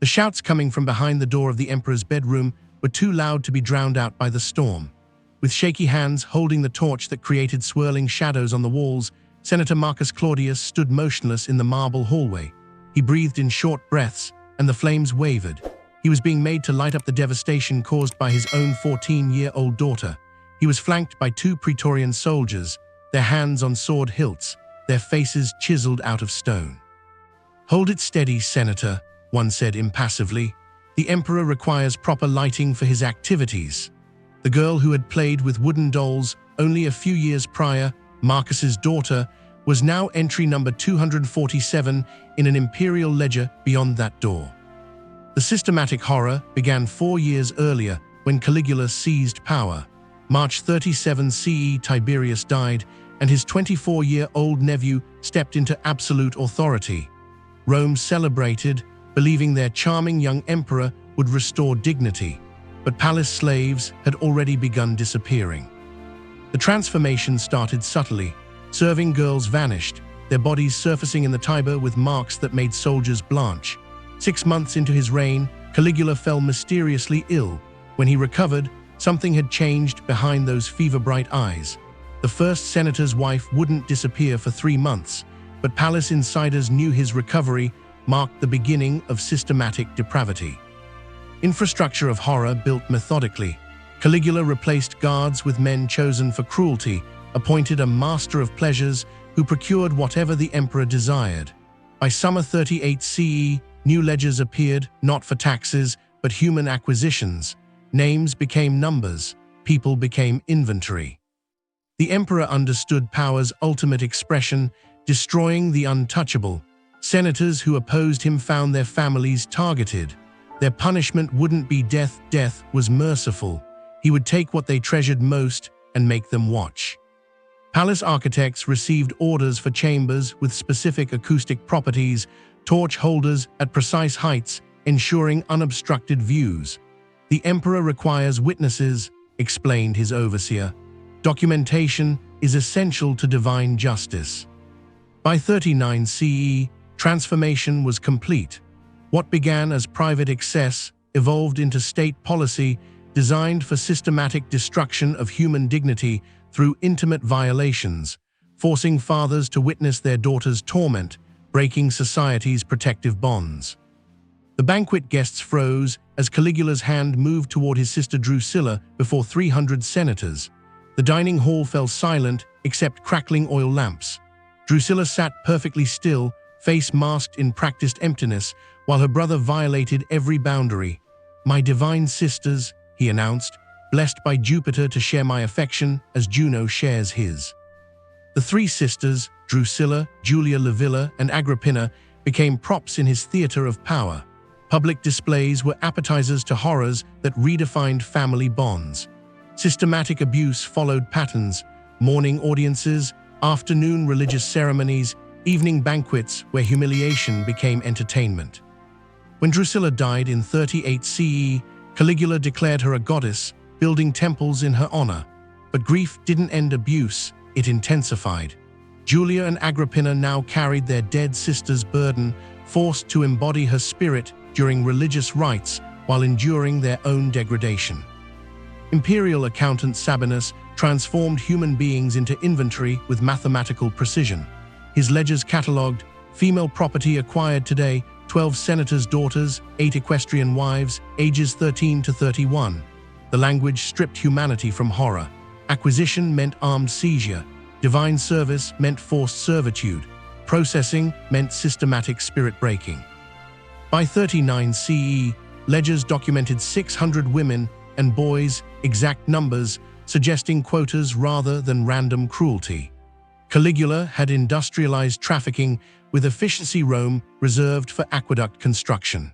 The shouts coming from behind the door of the emperor's bedroom were too loud to be drowned out by the storm. With shaky hands holding the torch that created swirling shadows on the walls, Senator Marcus Claudius stood motionless in the marble hallway. He breathed in short breaths, and the flames wavered. He was being made to light up the devastation caused by his own 14-year-old daughter. He was flanked by 2 Praetorian soldiers, their hands on sword hilts, their faces chiseled out of stone. "Hold it steady, Senator," one said impassively. "The Emperor requires proper lighting for his activities." The girl who had played with wooden dolls only a few years prior, Marcus's daughter, was now entry number 247 in an imperial ledger beyond that door. The systematic horror began 4 years earlier when Caligula seized power. March 37 CE, Tiberius died, and his 24-year-old nephew stepped into absolute authority. Rome celebrated, believing their charming young emperor would restore dignity, but palace slaves had already begun disappearing. The transformation started subtly. Serving girls vanished, their bodies surfacing in the Tiber with marks that made soldiers blanch. 6 months into his reign, Caligula fell mysteriously ill. When he recovered, something had changed behind those fever-bright eyes. The first senator's wife wouldn't disappear for 3 months, but palace insiders knew his recovery marked the beginning of systematic depravity. Infrastructure of horror built methodically. Caligula replaced guards with men chosen for cruelty, appointed a master of pleasures who procured whatever the emperor desired. By summer 38 CE, new ledgers appeared, not for taxes, but human acquisitions. Names became numbers, people became inventory. The emperor understood power's ultimate expression, destroying the untouchable. Senators who opposed him found their families targeted. Their punishment wouldn't be death. Death was merciful. He would take what they treasured most and make them watch. Palace architects received orders for chambers with specific acoustic properties, torch holders at precise heights, ensuring unobstructed views. "The emperor requires witnesses," explained his overseer. "Documentation is essential to divine justice." By 39 CE, transformation was complete. What began as private excess evolved into state policy designed for systematic destruction of human dignity through intimate violations, forcing fathers to witness their daughters' torment, breaking society's protective bonds. The banquet guests froze as Caligula's hand moved toward his sister Drusilla before 300 senators. The dining hall fell silent except crackling oil lamps. Drusilla sat perfectly still, face masked in practiced emptiness, while her brother violated every boundary. "My divine sisters," he announced, "blessed by Jupiter to share my affection as Juno shares his." The 3 sisters, Drusilla, Julia Livilla, and Agrippina, became props in his theater of power. Public displays were appetizers to horrors that redefined family bonds. Systematic abuse followed patterns: morning audiences, afternoon religious ceremonies, evening banquets where humiliation became entertainment. When Drusilla died in 38 CE, Caligula declared her a goddess, building temples in her honor. But grief didn't end abuse, it intensified. Julia and Agrippina now carried their dead sister's burden, forced to embody her spirit during religious rites while enduring their own degradation. Imperial accountant Sabinus transformed human beings into inventory with mathematical precision. His ledgers catalogued female property acquired today, 12 senators' daughters, 8 equestrian wives, ages 13 to 31. The language stripped humanity from horror. Acquisition meant armed seizure. Divine service meant forced servitude. Processing meant systematic spirit breaking. By 39 CE, ledgers documented 600 women and boys, exact numbers, suggesting quotas rather than random cruelty. Caligula had industrialized trafficking with efficiency Rome reserved for aqueduct construction.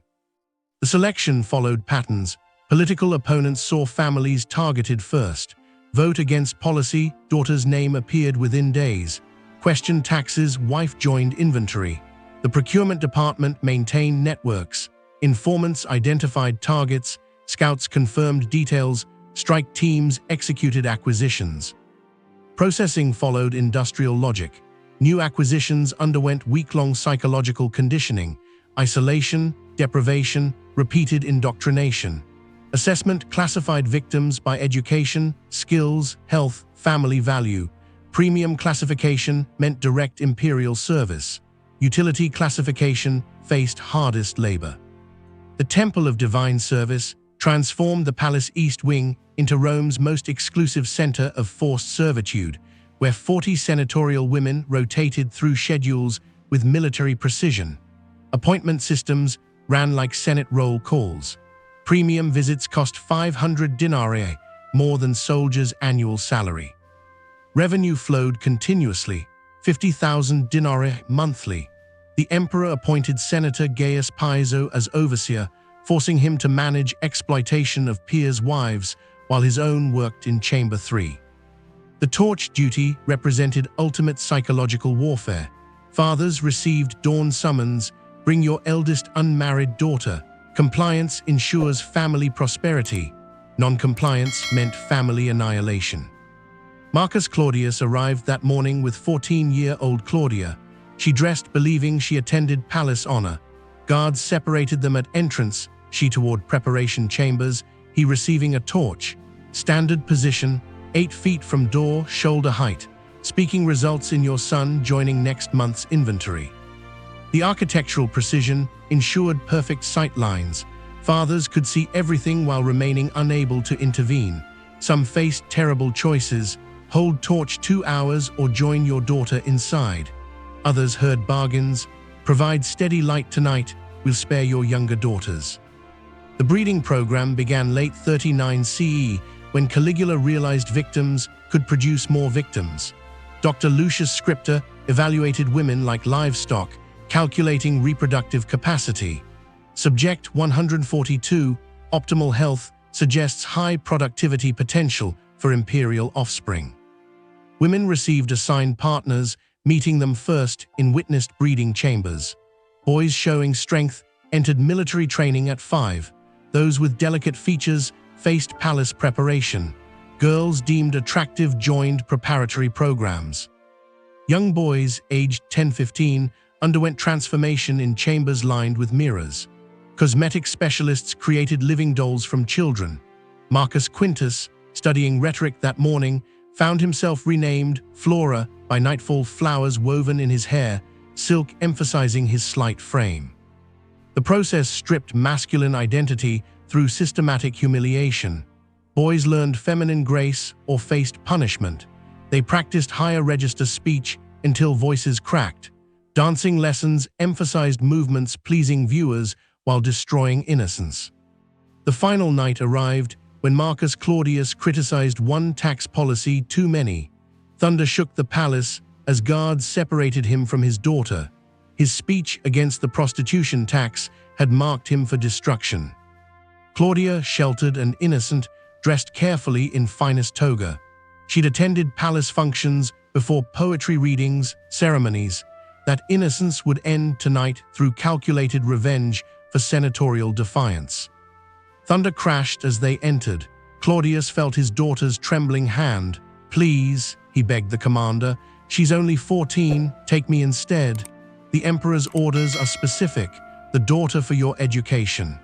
The selection followed patterns. Political opponents saw families targeted first. Vote against policy, daughter's name appeared within days. Question taxes, wife joined inventory. The procurement department maintained networks. Informants identified targets. Scouts confirmed details. Strike teams executed acquisitions. Processing followed industrial logic. New acquisitions underwent week-long psychological conditioning, isolation, deprivation, repeated indoctrination. Assessment classified victims by education, skills, health, family value. Premium classification meant direct imperial service. Utility classification faced hardest labor. The Temple of Divine Service transformed the palace East Wing into Rome's most exclusive center of forced servitude, where 40 senatorial women rotated through schedules with military precision. Appointment systems ran like Senate roll calls. Premium visits cost 500 denarii, more than soldiers' annual salary. Revenue flowed continuously, 50,000 denarii monthly. The emperor appointed Senator Gaius Piso as overseer, forcing him to manage exploitation of peers' wives while his own worked in Chamber 3. The torch duty represented ultimate psychological warfare. Fathers received dawn summons, "Bring your eldest unmarried daughter." Compliance ensures family prosperity. Non-compliance meant family annihilation. Marcus Claudius arrived that morning with 14-year-old Claudia. She dressed believing she attended palace honor. Guards separated them at entrance, she toward preparation chambers, he receiving a torch. Standard position, 8 feet from door, shoulder height. Speaking results in your son joining next month's inventory. The architectural precision ensured perfect sight lines. Fathers could see everything while remaining unable to intervene. Some faced terrible choices: hold torch 2 hours or join your daughter inside. Others heard bargains: provide steady light tonight, we'll spare your younger daughters. The breeding program began late 39 CE, when Caligula realized victims could produce more victims. Dr. Lucius Scriptor evaluated women like livestock, calculating reproductive capacity. Subject 142, optimal health, suggests high productivity potential for imperial offspring. Women received assigned partners, meeting them first in witnessed breeding chambers. Boys showing strength entered military training at 5. Those with delicate features faced palace preparation. Girls deemed attractive joined preparatory programs. Young boys, aged 10-15, underwent transformation in chambers lined with mirrors. Cosmetic specialists created living dolls from children. Marcus Quintus, studying rhetoric that morning, found himself renamed Flora by nightfall, flowers woven in his hair, silk emphasizing his slight frame. The process stripped masculine identity through systematic humiliation. Boys learned feminine grace or faced punishment. They practiced higher register speech until voices cracked. Dancing lessons emphasized movements pleasing viewers while destroying innocence. The final night arrived when Marcus Claudius criticized one tax policy too many. Thunder shook the palace as guards separated him from his daughter. His speech against the prostitution tax had marked him for destruction. Claudia, sheltered and innocent, dressed carefully in finest toga. She'd attended palace functions before poetry readings, ceremonies. That innocence would end tonight through calculated revenge for senatorial defiance. Thunder crashed as they entered. Claudius felt his daughter's trembling hand. "Please," he begged the commander, "she's only 14, take me instead." The emperor's orders are specific: the daughter for your education.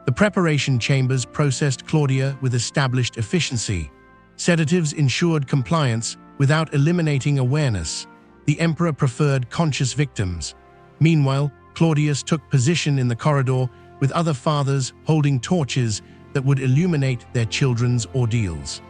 The preparation chambers processed Claudia with established efficiency. Sedatives ensured compliance without eliminating awareness. The emperor preferred conscious victims. Meanwhile, Claudius took position in the corridor with other fathers holding torches that would illuminate their children's ordeals.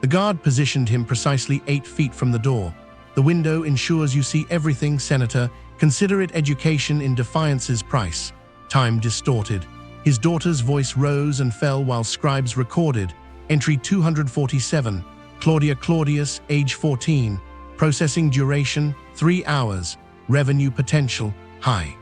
The guard positioned him precisely 8 feet from the door. "The window ensures you see everything, Senator. Consider it education in defiance's price." Time distorted. His daughter's voice rose and fell while scribes recorded. Entry 247. Claudia Claudius, age 14. Processing duration, 3 hours. Revenue potential, high.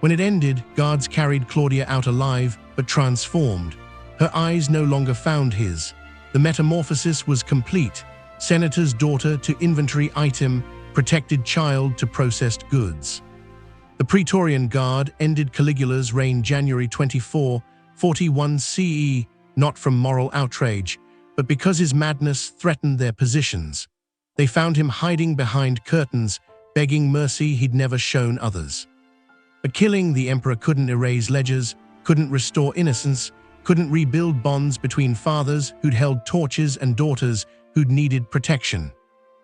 When it ended, guards carried Claudia out alive, but transformed. Her eyes no longer found his. The metamorphosis was complete. Senator's daughter to inventory item, protected child to processed goods. The Praetorian Guard ended Caligula's reign January 24, 41 CE, not from moral outrage, but because his madness threatened their positions. They found him hiding behind curtains, begging mercy he'd never shown others. But killing the emperor couldn't erase ledgers, couldn't restore innocence, couldn't rebuild bonds between fathers who'd held torches and daughters who'd needed protection.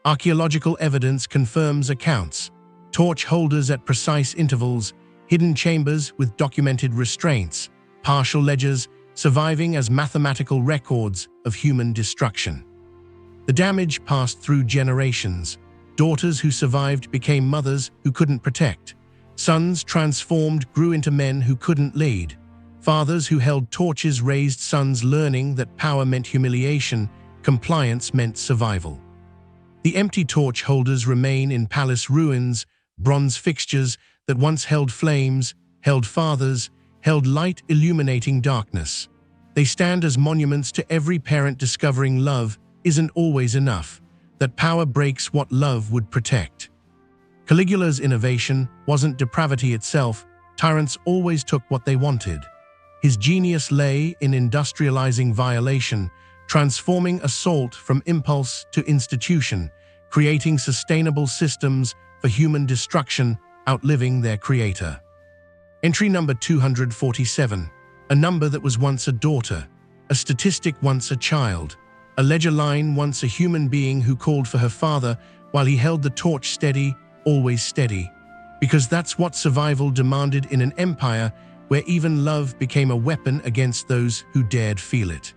Archaeological evidence confirms accounts: torch holders at precise intervals, hidden chambers with documented restraints, partial ledgers surviving as mathematical records of human destruction. The damage passed through generations. Daughters who survived became mothers who couldn't protect. Sons transformed grew into men who couldn't lead. Fathers who held torches raised sons learning that power meant humiliation, compliance meant survival. The empty torch holders remain in palace ruins, bronze fixtures that once held flames, held fathers, held light illuminating darkness. They stand as monuments to every parent discovering love isn't always enough, that power breaks what love would protect. Caligula's innovation wasn't depravity itself. Tyrants always took what they wanted. His genius lay in industrializing violation, transforming assault from impulse to institution, creating sustainable systems for human destruction, outliving their creator. Entry number 247, a number that was once a daughter, a statistic once a child, a ledger line once a human being who called for her father while he held the torch steady, always steady, because that's what survival demanded in an empire where even love became a weapon against those who dared feel it.